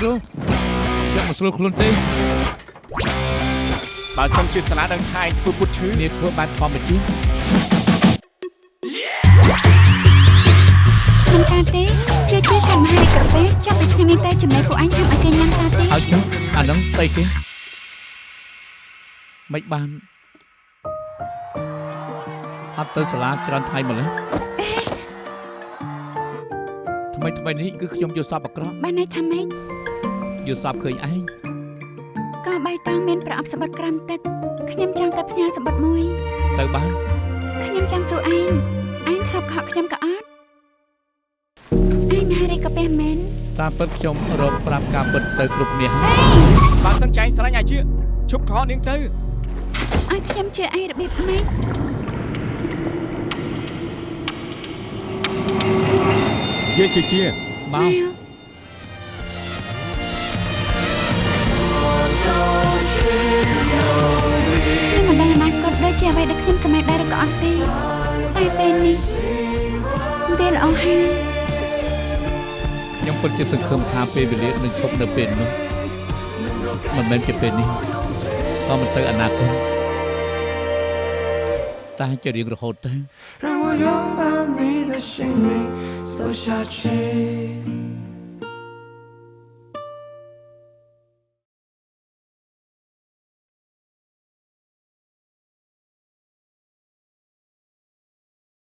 គ្រូចាំមកស្រួលខ្លួនទេបើសិនជាសាលាដឹងថាឯងធ្វើពុតឈឺនេះធ្វើបែបធម្មជាតិខ្ញុំតាទេជឿកាន់មហារីកាហ្វេចាប់ពីថ្ងៃនេះតែចំណែកពួកអញហាមឲ្យគេញ៉ាំតាទេហើយចុះអានឹងស្អីគេមិនបានអត់ទៅសាលាច្រើនថ្ងៃម្ល៉េះថ្មីនេះគឺខ្ញុំយល់សប្តិអាក្រក់បានន័យថាម៉េចយល់សប្តិឃើញឯងក៏បៃតងមានប្រអប់សម្បត្តិក្រាមទឹកខ្ញុំចង់ទៅផ្ញើសម្បត្តិមួយទៅបានខ្ញុំចង់សួរឯងធ្លាប់ខកខ្ញុំក៏អត់ឯងមហារីកាហ្វេមែនតាមពិតខ្ញុំរកប្រាប់ការពិតទៅគ្រប់គ្នាហើយបើសិនចែងស្រឡាញ់អាជាឈប់ខកនាងទៅឲ្យខ្ញុំជឿឯងរបៀបម៉េចជាមកខ្ញុំមិនដឹងអនាគតដូចជាអ្វីដែលខ្ញុំសម័យដែរឬក៏អត់ទេតែពេលនេះវាល្អហើយខ្ញុំពិតជាសង្ឃឹមថាពេលវេលានឹងឈប់នៅពេលនោះមិនមែនជាពេលនេះក៏មិនទៅអនាគតតែជារៀងរហូតទៅ让我拥抱你的姓名走下去